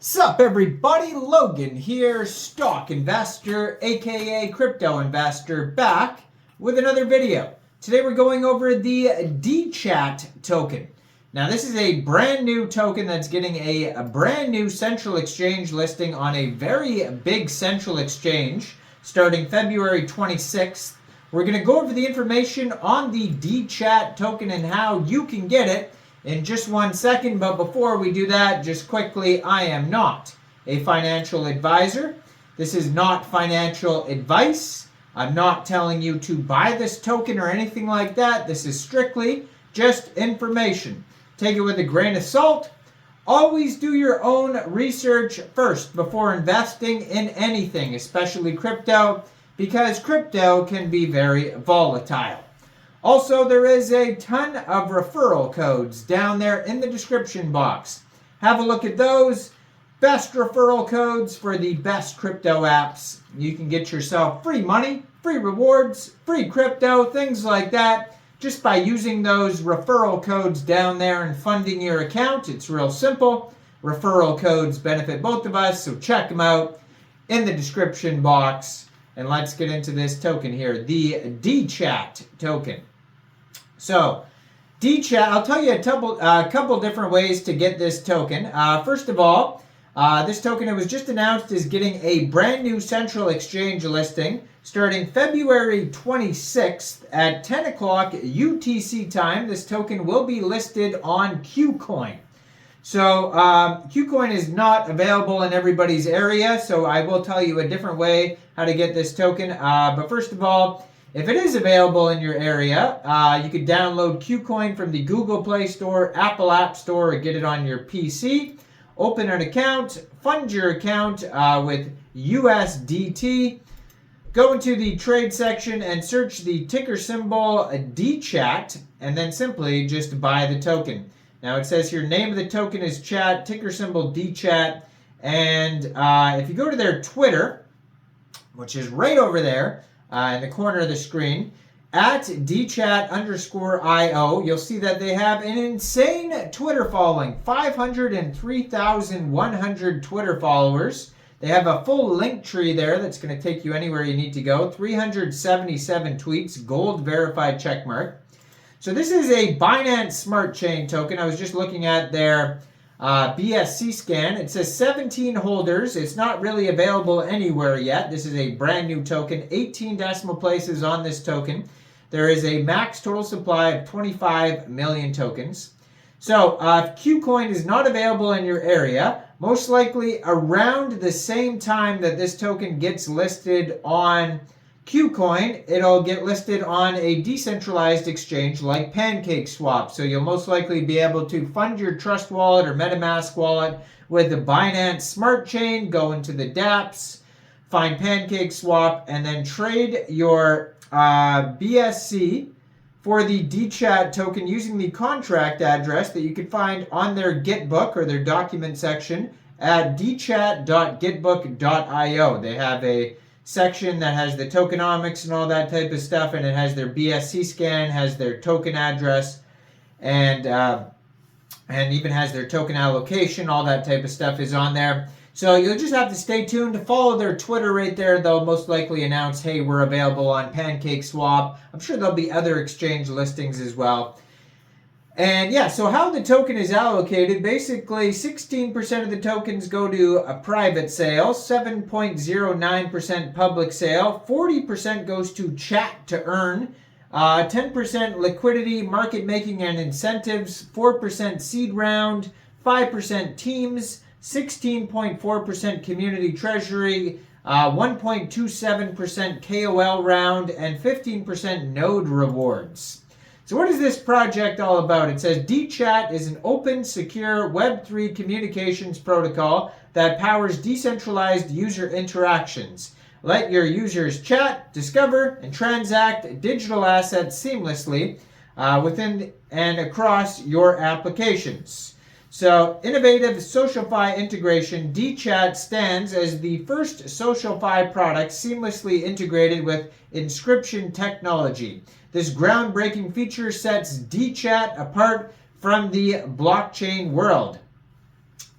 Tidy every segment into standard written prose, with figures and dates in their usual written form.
Sup everybody, Logan here, stock investor, aka crypto investor, back with another video. Today we're going over the Dechat token. Now this is a brand new token that's getting a brand new central exchange listing on a very big central exchange starting February 26th. We're going to go over the information on the Dechat token and how you can get it in just 1 second, but before we do that, just quickly, I am not a financial advisor. This is not financial advice. I'm not telling you to buy this token or anything like that. This is strictly just information. Take it with a grain of salt. Always do your own research first before investing in anything, especially crypto, because crypto can be very volatile. Also, there is a ton of referral codes down there in the description box. Have a look at those. Best referral codes for the best crypto apps. You can get yourself free money, free rewards, free crypto, things like that, just by using those referral codes down there and funding your account. It's real simple. Referral codes benefit both of us, so check them out in the description box. And let's get into this token here, the Dechat token. So, Dechat, I'll tell you a couple different ways to get this token. First of all, this token, it was just announced, is getting a brand new central exchange listing starting February 26th at 10 o'clock UTC time. This token will be listed on Kucoin. So, Kucoin is not available in everybody's area, so I will tell you a different way how to get this token. But first of all, if it is available in your area, you could download Kucoin from the Google Play Store, Apple App Store, or get it on your PC. Open an account, fund your account with USDT. Go into the trade section and search the ticker symbol Dechat, and then simply just buy the token. Now it says here, name of the token is chat, ticker symbol Dechat, and if you go to their Twitter, which is right over there, in the corner of the screen, at Dechat_IO, you'll see that they have an insane Twitter following, 503,100 Twitter followers. They have a full link tree there that's going to take you anywhere you need to go, 377 tweets, gold verified checkmark. So this is a Binance Smart Chain token. I was just looking at their BSC scan. It says 17 holders. It's not really available anywhere yet. This is a brand new token. 18 decimal places on this token. There is a max total supply of 25 million tokens. So if Kucoin is not available in your area, most likely around the same time that this token gets listed on Kucoin, it'll get listed on a decentralized exchange like PancakeSwap. So you'll most likely be able to fund your Trust wallet or MetaMask wallet with the Binance Smart Chain, go into the dApps, find PancakeSwap, and then trade your BSC for the Dechat token using the contract address that you can find on their Gitbook or their document section at dechat.gitbook.io. They have a section that has the tokenomics and all that type of stuff, and it has their BSC scan, has their token address, and even has their token allocation. All that type of stuff is on there. So you'll just have to stay tuned to follow their Twitter right there. They'll most likely announce, hey, we're available on PancakeSwap. I'm sure there'll be other exchange listings as well. And yeah, so how the token is allocated, basically 16% of the tokens go to a private sale, 7.09% public sale, 40% goes to chat to earn, 10% liquidity, market making and incentives, 4% seed round, 5% teams, 16.4% community treasury, 1.27% KOL round, and 15% node rewards. So what is this project all about? It says Dechat is an open, secure Web3 communications protocol that powers decentralized user interactions. Let your users chat, discover, and transact digital assets seamlessly within and across your applications. So, innovative SocialFi integration, Dechat stands as the first SocialFi product seamlessly integrated with inscription technology. This groundbreaking feature sets Dechat apart from the blockchain world.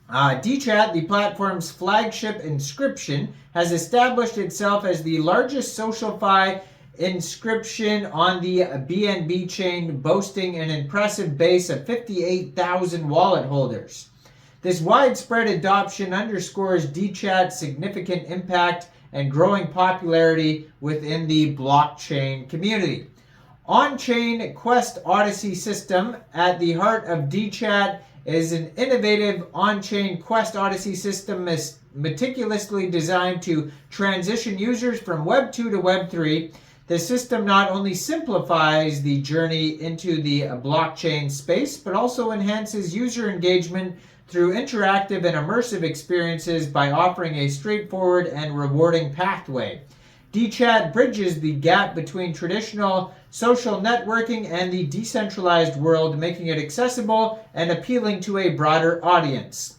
Dchat, the platform's flagship inscription, has established itself as the largest SocialFi inscription on the BNB chain, boasting an impressive base of 58,000 wallet holders. This widespread adoption underscores Dchat's significant impact and growing popularity within the blockchain community. On-chain Quest Odyssey system at the heart of Dechat is an innovative on-chain Quest Odyssey system meticulously designed to transition users from Web 2 to Web 3. The system not only simplifies the journey into the blockchain space, but also enhances user engagement through interactive and immersive experiences by offering a straightforward and rewarding pathway. Dechat bridges the gap between traditional social networking and the decentralized world, making it accessible and appealing to a broader audience.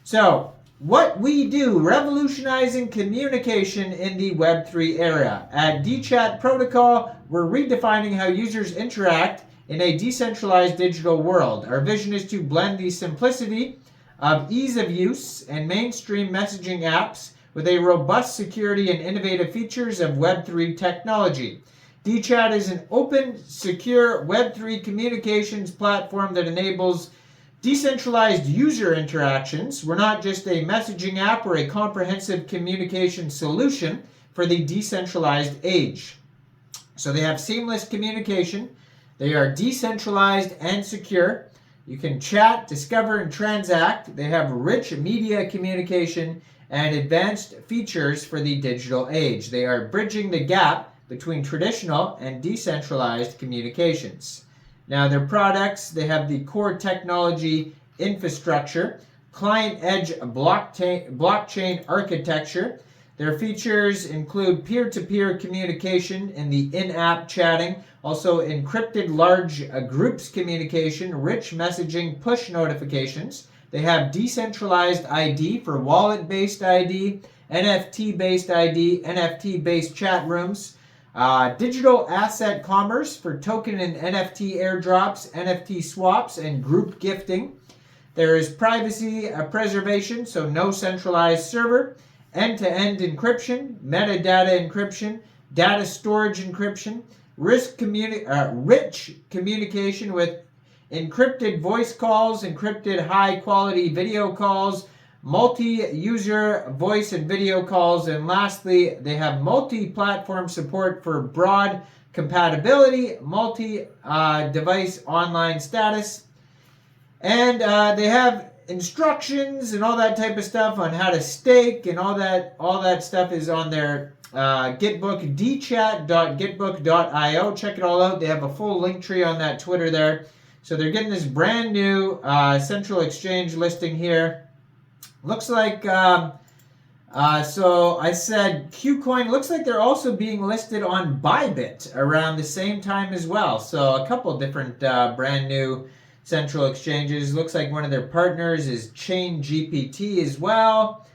So, what we do, revolutionizing communication in the Web3 era. At Dechat Protocol, we're redefining how users interact in a decentralized digital world. Our vision is to blend the simplicity of ease of use and mainstream messaging apps with a robust security and innovative features of Web3 technology. Dechat is an open, secure Web3 communications platform that enables decentralized user interactions. We're not just a messaging app or a comprehensive communication solution for the decentralized age. So they have seamless communication. They are decentralized and secure. You can chat, discover, and transact. They have rich media communication and advanced features for the digital age. They are bridging the gap between traditional and decentralized communications. Now, their products, they have the core technology infrastructure, client-edge blockchain architecture. Their features include peer-to-peer communication in the in-app chatting, also encrypted large groups communication, rich messaging, push notifications. They have decentralized ID for wallet-based ID, NFT-based ID, NFT-based chat rooms, digital asset commerce for token and NFT airdrops, NFT swaps, and group gifting. There is privacy preservation, so no centralized server, end-to-end encryption, metadata encryption, data storage encryption, rich communication with encrypted voice calls, encrypted high-quality video calls, multi-user voice and video calls, and lastly, they have multi-platform support for broad compatibility, multi-device online status, and they have instructions and all that type of stuff on how to stake, and all that stuff is on their Gitbook, dchat.gitbook.io. Check it all out. They have a full link tree on that Twitter there. So they're getting this brand new central exchange listing here. Looks like, so I said Kucoin. Looks like they're also being listed on Bybit around the same time as well. So a couple different brand new central exchanges. Looks like one of their partners is ChainGPT as well.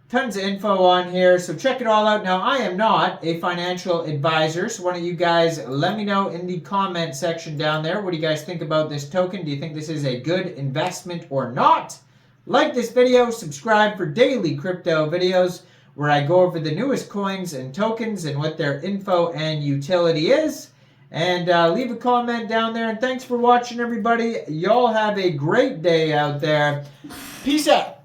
Tons of info on here, so check it all out. Now, I am not a financial advisor, so why don't you guys let me know in the comment section down there. What do you guys think about this token? Do you think this is a good investment or not? Like this video, subscribe for daily crypto videos where I go over the newest coins and tokens and what their info and utility is. And leave a comment down there. And thanks for watching, everybody. Y'all have a great day out there. Peace out.